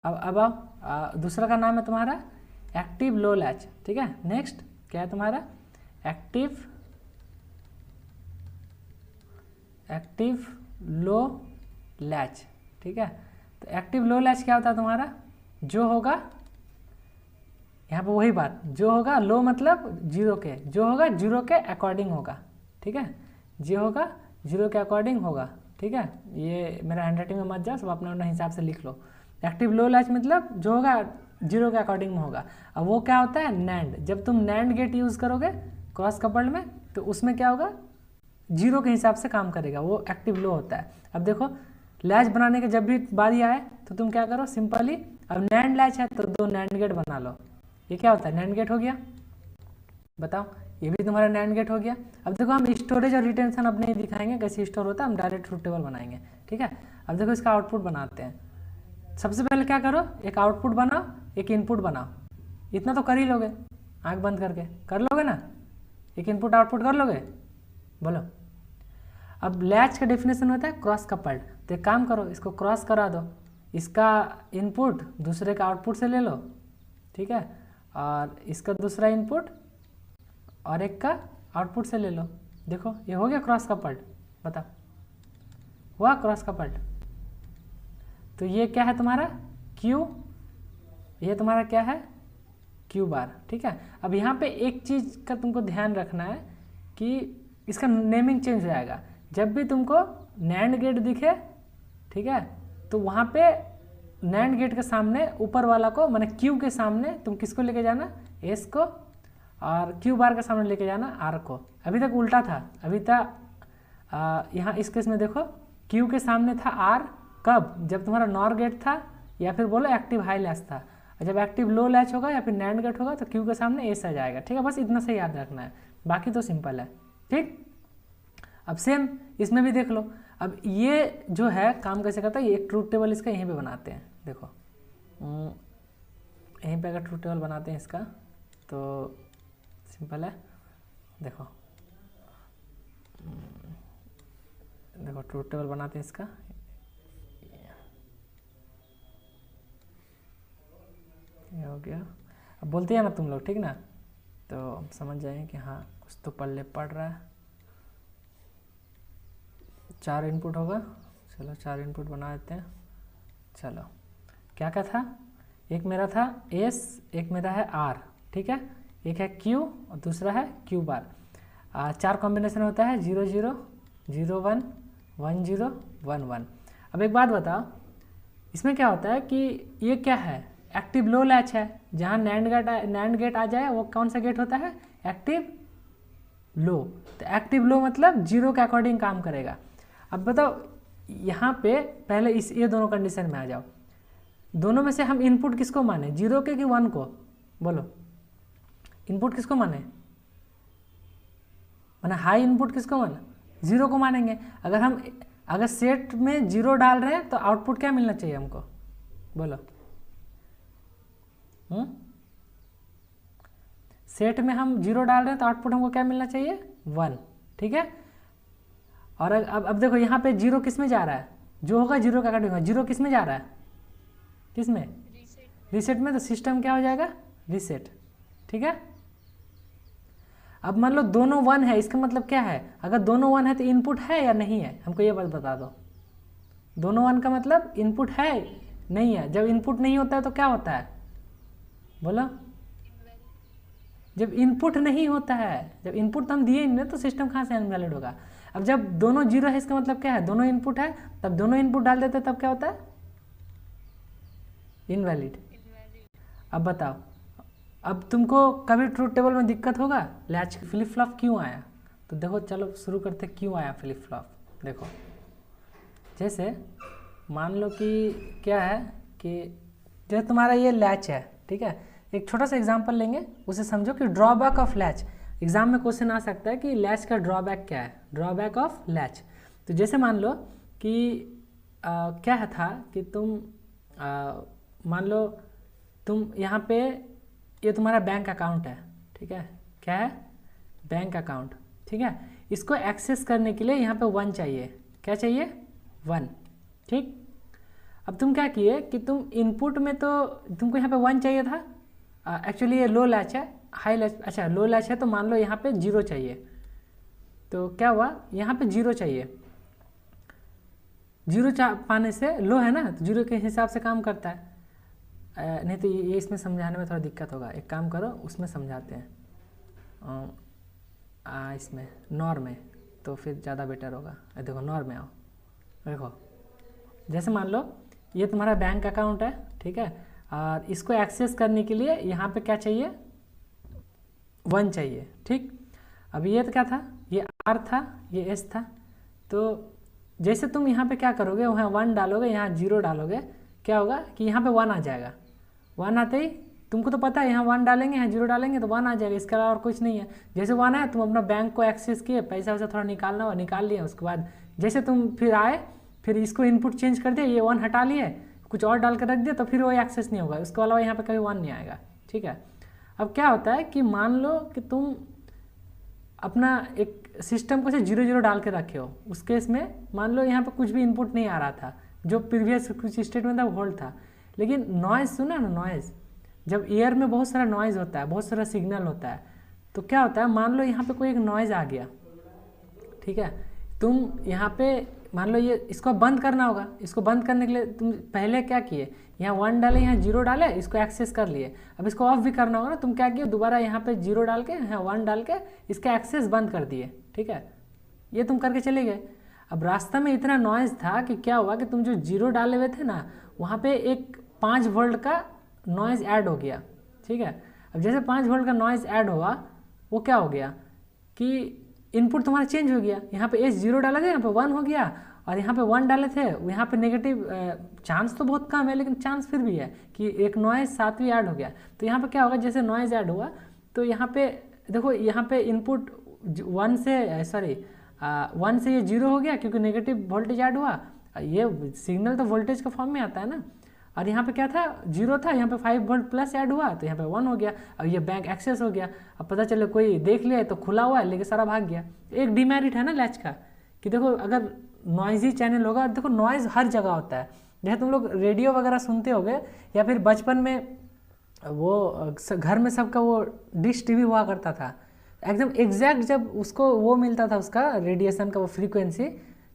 अब आओ, दूसरा का नाम है तुम्हारा एक्टिव लो लैच, ठीक है। नेक्स्ट क्या है तुम्हारा एक्टिव लो लैच, ठीक है। तो एक्टिव लो लैच क्या होता है तुम्हारा, जो होगा यहाँ पे वही बात, जो होगा लो मतलब जीरो के, जो होगा जीरो के अकॉर्डिंग होगा, ठीक है। जो होगा जीरो के अकॉर्डिंग होगा, ठीक है। ये मेरा हैंडराइटिंग में मत जाओ, सब अपने अपने हिसाब से लिख लो। एक्टिव लो लैच मतलब जो होगा जीरो के अकॉर्डिंग में होगा। अब वो क्या होता है नैंड, जब तुम नैंड गेट यूज़ करोगे क्रॉस कपल्ड में तो उसमें क्या होगा जीरो के हिसाब से काम करेगा, वो एक्टिव लो होता है। अब देखो लैच बनाने के जब भी बारी आए तो तुम क्या करो सिंपली, अब नैंड लैच है तो दो नैंड गेट बना लो। ये क्या होता है नैंड गेट हो गया, बताओ ये भी तुम्हारा नैंड गेट हो गया। अब देखो हम स्टोरेज और रिटेंशन अब नहीं दिखाएंगे कैसे स्टोर होता है, हम डायरेक्ट ट्रूथ टेबल बनाएंगे, ठीक है। अब देखो इसका आउटपुट बनाते हैं। सबसे पहले क्या करो, एक आउटपुट बनाओ एक इनपुट बनाओ, इतना तो कर ही लोगे, आंख बंद करके कर लोगे ना, एक इनपुट आउटपुट कर लोगे, बोलो। अब लैच का डेफिनेशन होता है क्रॉस कपल्ड, तो एक काम करो इसको क्रॉस करा दो, इसका इनपुट दूसरे का आउटपुट से ले लो, ठीक है, और इसका दूसरा इनपुट और एक का आउटपुट से ले लो। देखो ये हो गया क्रॉस कपल्ड, बताओ हुआ क्रॉस कपल्ड। तो ये क्या है तुम्हारा क्यू, ये तुम्हारा क्या है क्यू बार, ठीक है। अब यहाँ पे एक चीज़ का तुमको ध्यान रखना है कि इसका नेमिंग चेंज हो जाएगा, जब भी तुमको नैंड गेट दिखे, ठीक है, तो वहाँ पे नैंड गेट के सामने ऊपर वाला को माने क्यू के सामने तुम किसको लेके जाना एस को, और क्यू बार के सामने लेके जाना आर को। अभी तक उल्टा था, अभी तक यहाँ इस केस में देखो क्यू के सामने था आर, कब जब तुम्हारा नॉर गेट था या फिर बोलो एक्टिव हाई लैच था, जब एक्टिव लो लैच होगा या फिर नैंड गेट होगा तो क्यू के सामने एस आ जाएगा, ठीक है। बस इतना से याद रखना है, बाकी तो सिंपल है, ठीक। अब सेम इसमें भी देख लो, अब ये जो है काम कैसे करता है, ये एक ट्रूथ टेबल इसका यहीं पे बनाते हैं, देखो यहीं पे अगर ट्रूथ टेबल बनाते हैं इसका तो सिंपल है, देखो देखो ट्रूथ टेबल बनाते हैं इसका, ये हो गया। अब बोलते हैं ना तुम लोग, ठीक ना, तो हम समझ जाएं कि हाँ कुछ तो पढ़ रहा है। 4 इनपुट होगा, चलो 4 इनपुट बना देते हैं। चलो क्या क्या था, एक मेरा था एस, एक मेरा है आर, ठीक है, एक है क्यू और दूसरा है क्यू बार। 4 कॉम्बिनेशन होता है 0 0 0 1 1 0 1 1। अब एक बात बताओ, इसमें क्या होता है कि ये क्या है एक्टिव लो लैच है, जहाँ नैंड गेट आ जाए वो कौन सा गेट होता है एक्टिव लो, तो एक्टिव लो मतलब जीरो के अकॉर्डिंग काम करेगा। अब बताओ यहाँ पे पहले इस ये दोनों कंडीशन में आ जाओ, दोनों में से हम इनपुट किसको माने, जीरो के कि 1 को, बोलो इनपुट किसको माने, माना हाई इनपुट किसको माना, जीरो को मानेंगे। अगर सेट में जीरो डाल रहे हैं तो आउटपुट क्या मिलना चाहिए हमको, बोलो। सेट में हम जीरो डाल रहे हैं तो आउटपुट हमको क्या मिलना चाहिए 1, ठीक है। और अब देखो यहाँ पे जीरो किस में जा रहा है, जो होगा जीरो का कटिंग होगा, जीरो किस में जा रहा है, किस में रीसेट में, तो सिस्टम क्या हो जाएगा रीसेट, ठीक है। अब मान लो दोनों 1 है, इसका मतलब क्या है, अगर दोनों 1 है तो इनपुट है या नहीं है, हमको ये बात बता दो। दोनों 1 का मतलब इनपुट है नहीं है, जब इनपुट नहीं होता है तो क्या होता है, बोलो। जब इनपुट नहीं होता है, जब इनपुट तो हम दिए नहीं तो सिस्टम कहाँ से इनवैलिड होगा। अब जब दोनों जीरो है इसका मतलब क्या है, दोनों इनपुट है, तब दोनों इनपुट डाल देते तब क्या होता है इनवैलिड। अब बताओ, अब तुमको कभी ट्रूथ टेबल में दिक्कत होगा लैच फ्लिप फ्लॉप क्यों आया, तो देखो चलो शुरू करते क्यों आया फ्लिप फ्लॉप। देखो जैसे मान लो कि क्या है कि जैसे तुम्हारा ये लैच है, ठीक है, एक छोटा सा एग्जांपल लेंगे उसे समझो कि ड्रॉबैक ऑफ लैच। एग्जाम में क्वेश्चन आ सकता है कि लैच का ड्रॉबैक क्या है, ड्रॉबैक ऑफ लैच। तो जैसे मान लो कि क्या है था कि तुम मान लो तुम यहाँ पे ये तुम्हारा बैंक अकाउंट है, ठीक है, क्या है बैंक अकाउंट, ठीक है। इसको एक्सेस करने के लिए यहाँ पे 1 चाहिए, क्या चाहिए 1, ठीक। अब तुम क्या किए कि तुम इनपुट में तो तुमको यहाँ पे 1 चाहिए था, एक्चुअली ये लो लैच है, हाई लैच, अच्छा लो लैच है तो मान लो यहाँ पे 0 चाहिए, तो क्या हुआ यहाँ पे 0 चाहिए, 0 पाने से लो है ना, तो 0 के हिसाब से काम करता है। नहीं तो ये इसमें समझाने में थोड़ा दिक्कत होगा, एक काम करो उसमें समझाते हैं, इसमें नॉर में, तो फिर ज़्यादा बेटर होगा। देखो नॉर में आओ, देखो जैसे मान लो ये तुम्हारा बैंक अकाउंट है, ठीक है, और इसको एक्सेस करने के लिए यहाँ पे क्या चाहिए, 1 चाहिए, ठीक। अब ये तो क्या था, ये R था, ये S था, तो जैसे तुम यहाँ पे क्या करोगे, वहाँ 1 डालोगे, यहाँ 0 डालोगे, क्या होगा कि यहाँ पे 1 आ जाएगा। 1 आते ही तुमको तो पता है यहाँ 1 डालेंगे, यहाँ 0 डालेंगे तो 1 आ जाएगा, इसके अलावा और कुछ नहीं है। जैसे 1 आया, तुम अपना बैंक को एक्सेस किए, पैसा वैसा थोड़ा निकालना हुआ, निकाल लिया, उसके बाद जैसे तुम फिर आए, फिर इसको इनपुट चेंज कर दिया, ये 1 हटा लिए, कुछ और डाल कर रख दिया, तो फिर वो एक्सेस नहीं होगा, उसके अलावा यहाँ पे कभी 1 नहीं आएगा, ठीक है। अब क्या होता है कि मान लो कि तुम अपना एक सिस्टम को से 0 डाल के रखे हो, उस केस में मान लो यहाँ पे कुछ भी इनपुट नहीं आ रहा था, जो प्रीवियस कुछ स्टेटमेंट था वो होल्ड था, लेकिन नॉइज़ सुना ना, नॉइज़, जब एयर में बहुत सारा नॉइज़ होता है, बहुत सारा सिग्नल होता है, तो क्या होता है, मान लो यहाँ पे कोई एक नॉइज़ आ गया, ठीक है, तुम यहाँ पे मान लो ये इसको बंद करना होगा, इसको बंद करने के लिए तुम पहले क्या किए, यहाँ 1 डाले, यहाँ 0 डाले, इसको एक्सेस कर लिए। अब इसको ऑफ भी करना होगा ना, तुम क्या किए, दोबारा यहाँ पे 0 डाल के, यहाँ 1 डाल के इसका एक्सेस बंद कर दिए, ठीक है, ये तुम करके चले गए। अब रास्ता में इतना नॉइज़ था कि क्या हुआ कि तुम जो 0 डाले हुए थे ना, वहाँ पे एक 5 वोल्ट का नॉइज़ ऐड हो गया, ठीक है। अब जैसे 5 वोल्ट का नॉइज़ ऐड हुआ, वो क्या हो गया कि इनपुट तुम्हारा चेंज हो गया, यहाँ पे S0 डाला था, यहाँ पे 1 हो गया, और यहाँ पे 1 डाले थे, यहाँ पे नेगेटिव चांस तो बहुत कम है, लेकिन चांस फिर भी है कि एक नॉइज़ साथ भी ऐड हो गया। तो यहाँ पे क्या होगा, जैसे नॉइज़ ऐड हुआ, तो यहाँ पे देखो, यहाँ पे इनपुट 1 से ये 0 हो गया, क्योंकि नेगेटिव वोल्टेज ऐड हुआ, ये सिग्नल तो वोल्टेज के फॉर्म में आता है ना, और यहाँ पे क्या था, 0 था, यहाँ पे 5 वोल्ट प्लस ऐड हुआ, तो यहाँ पे 1 हो गया। अब ये बैंक एक्सेस हो गया, अब पता चले कोई देख लिया तो खुला हुआ है, लेके सारा भाग गया। एक डिमेरिट है ना लैच का, कि देखो अगर नॉइजी चैनल होगा, देखो नॉइज़ हर जगह होता है, जैसे तुम लोग रेडियो वगैरह सुनते होगे, या फिर बचपन में वो घर में सबका वो डिश टीवी हुआ करता था, एकदम एग्जैक्ट जब उसको वो मिलता था, उसका रेडिएशन का वो फ्रीक्वेंसी,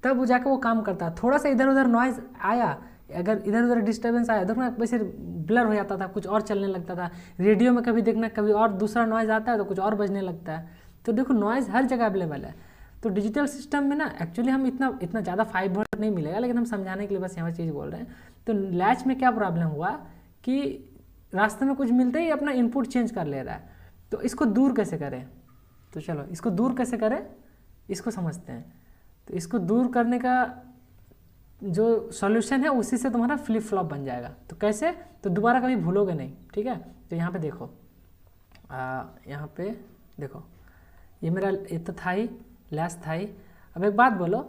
तब वो जाकर वो काम करता। थोड़ा सा इधर उधर नॉइज़ आया, अगर इधर उधर डिस्टर्बेंस आया, देखो ना वैसे ब्लर हो जाता था, कुछ और चलने लगता था। रेडियो में कभी देखना, कभी और दूसरा नॉइज़ आता है तो कुछ और बजने लगता है। तो देखो नॉइज़ हर जगह अवेलेबल है। तो डिजिटल सिस्टम में ना एक्चुअली हम इतना ज़्यादा 5 वोल्ट नहीं मिलेगा, लेकिन हम समझाने के लिए बस यहाँ चीज़ बोल रहे हैं। तो लैच में क्या प्रॉब्लम हुआ कि रास्ते में कुछ मिलते ही अपना इनपुट चेंज कर ले रहा है, तो इसको दूर कैसे करें। तो चलो इसको दूर कैसे करें, इसको समझते हैं। तो इसको दूर करने का जो सॉल्यूशन है, उसी से तुम्हारा फ्लिप फ्लॉप बन जाएगा। तो कैसे, तो दोबारा कभी भूलोगे नहीं, ठीक है। तो यहाँ पे देखो, यहाँ पे देखो, ये मेरा ये तो था ही, लैच था ही। अब एक बात बोलो,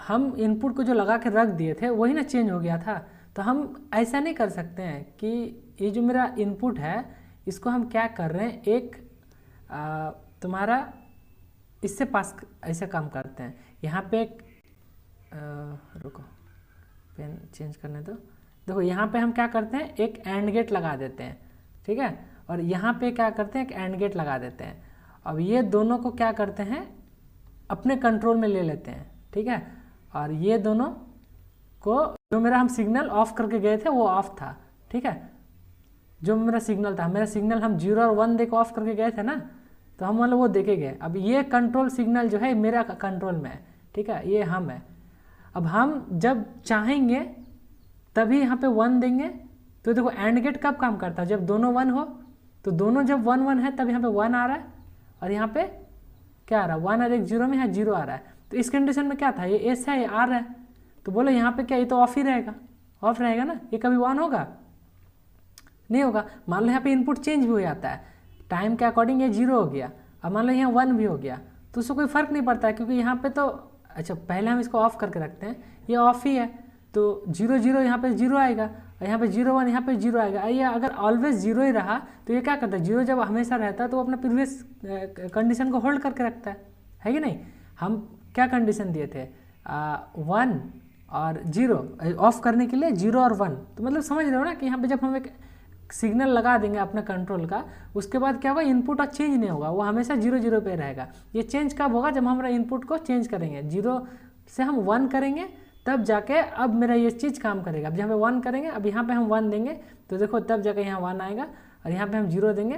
हम इनपुट को जो लगा के रख दिए थे वही ना चेंज हो गया था। तो हम ऐसा नहीं कर सकते हैं कि ये जो मेरा इनपुट है, इसको हम क्या कर रहे हैं, एक तुम्हारा इससे पास ऐसे काम करते हैं। यहाँ पे एक रुको, पेन चेंज करने दो। देखो यहाँ पे हम क्या करते हैं, एक एंड गेट लगा देते हैं, ठीक है। और यहाँ पे क्या करते हैं, एक एंड गेट लगा देते हैं। अब ये दोनों को क्या करते हैं, अपने कंट्रोल में ले लेते हैं, ठीक है। और ये दोनों को, जो मेरा हम सिग्नल ऑफ करके गए थे वो ऑफ था, ठीक है। जो मेरा सिग्नल था, मेरा सिग्नल हम 0 और 1 देके ऑफ करके गए थे ना, तो हम मतलब वो देखे गए। अब ये कंट्रोल सिग्नल जो है मेरा कंट्रोल में है, ठीक है, ये हम है। अब हम जब चाहेंगे तभी यहाँ पे 1 देंगे। तो देखो एंड गेट कब काम करता है, जब दोनों 1 हो। तो दोनों जब 1 1 है तब यहाँ पे 1 आ रहा है, और यहाँ पे क्या आ रहा है, 1 और एक 0 में, यहाँ 0 आ रहा है। तो इस कंडीशन में क्या था, ये एस है, ये आर है। तो बोलो यहाँ पे क्या, ये तो ऑफ ही रहेगा, ऑफ रहेगा ना, ये कभी 1 होगा नहीं होगा। मान लो यहाँ पे इनपुट चेंज भी हो जाता है, टाइम के अकॉर्डिंग ये 0 हो गया, अब मान लो यहाँ 1 भी हो गया, तो उससे कोई फर्क नहीं पड़ता है, क्योंकि यहाँ पे तो अच्छा पहले हम इसको ऑफ करके रखते हैं, ये ऑफ ही है। तो 0 0 यहाँ पे 0 आएगा, और यहाँ पे 0 1 यहाँ पे 0 आएगा। ये अगर ऑलवेज 0 ही रहा तो ये क्या करता है, 0 जब हमेशा रहता है तो वो अपना प्रीवियस कंडीशन को होल्ड करके रखता है कि नहीं। हम क्या कंडीशन दिए थे, 1 और 0 ऑफ करने के लिए 0 और 1। तो मतलब समझ रहे हो ना कि यहाँ पे जब हम एक सिग्नल लगा देंगे अपने कंट्रोल का, उसके बाद क्या होगा, इनपुट और चेंज नहीं होगा, वो हमेशा 0 0 पे रहेगा। ये चेंज कब होगा, जब हम हमारा इनपुट को चेंज करेंगे, 0 से हम 1 करेंगे, तब जाके अब मेरा ये चीज़ काम करेगा। अब यहाँ पे 1 करेंगे, अब यहाँ पे हम 1 देंगे तो देखो तब जाके यहाँ 1 आएगा, और यहाँ पे हम 0 देंगे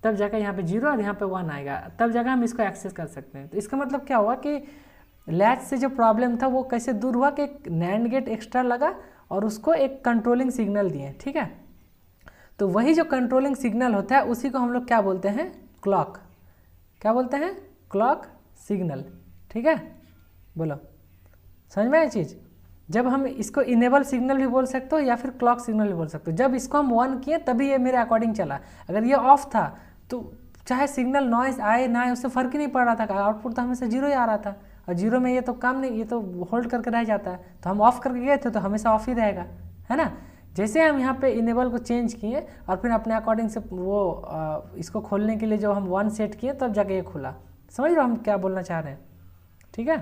तब जाकर यहाँ पे 0 और यहाँ पे 1 आएगा, तब जाकर हम इसको एक्सेस कर सकते हैं। तो इसका मतलब क्या हुआ कि लैच से जो प्रॉब्लम था वो कैसे दूर हुआ कि एक नैंड गेट एक्स्ट्रा लगा और उसको एक कंट्रोलिंग सिग्नल दिए, ठीक है। तो वही जो कंट्रोलिंग सिग्नल होता है उसी को हम लोग क्या बोलते हैं, क्लॉक। क्या बोलते हैं, क्लॉक सिग्नल, ठीक है। बोलो समझ में आया चीज़। जब हम इसको इनेबल सिग्नल भी बोल सकते हो या फिर क्लॉक सिग्नल भी बोल सकते हो। जब इसको हम 1 किए तभी ये मेरे अकॉर्डिंग चला, अगर ये ऑफ था तो चाहे सिग्नल नॉइस आए ना आए उससे फ़र्क ही नहीं पड़ रहा था, आउटपुट तो हमेशा 0 ही आ रहा था। और 0 में ये तो काम नहीं, ये तो होल्ड करके रह जाता है। तो हम ऑफ करके गए थे तो हमेशा ऑफ ही रहेगा, है ना। जैसे हम यहाँ पे इनेबल को चेंज किए और फिर अपने अकॉर्डिंग से वो इसको खोलने के लिए जो हम 1 सेट किए तब जाके ये खुला। समझ रहे हो हम क्या बोलना चाह रहे हैं, ठीक है।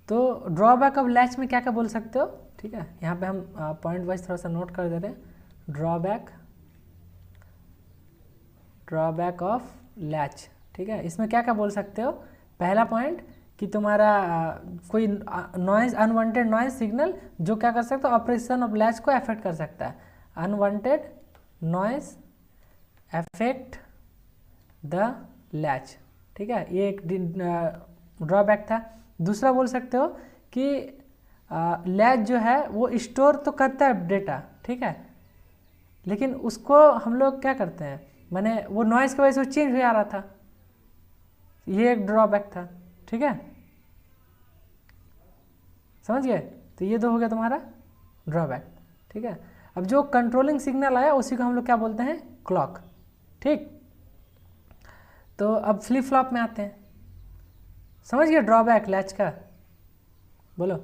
तो ड्रॉबैक ऑफ लैच में क्या क्या बोल सकते हो, ठीक है। यहाँ पे हम पॉइंट वाइज थोड़ा सा नोट कर दे रहे हैं। ड्रॉबैक ऑफ लैच, ठीक है। इसमें क्या क्या बोल सकते हो। पहला पॉइंट कि तुम्हारा कोई नॉइज, अनवांटेड नॉइज सिग्नल जो क्या कर सकता है, ऑपरेशन ऑफ लैच को अफेक्ट कर सकता है। Unwanted noise affect the latch, ठीक है, ये एक ड्रॉबैक था। दूसरा बोल सकते हो कि लैच जो है वो स्टोर तो करता है डेटा, ठीक है, लेकिन उसको हम लोग क्या करते हैं, माने वो नॉइज़ की वजह से वो चेंज हो जा रहा था, ये एक ड्रॉबैक था, ठीक है। समझ गए। तो ये 2 हो गया तुम्हारा ड्रॉबैक, ठीक है। अब जो कंट्रोलिंग सिग्नल आया उसी को हम लोग क्या बोलते हैं, क्लॉक, ठीक। तो अब फ्लिप फ्लॉप में आते हैं। समझ गए ड्रॉबैक लैच का, बोलो।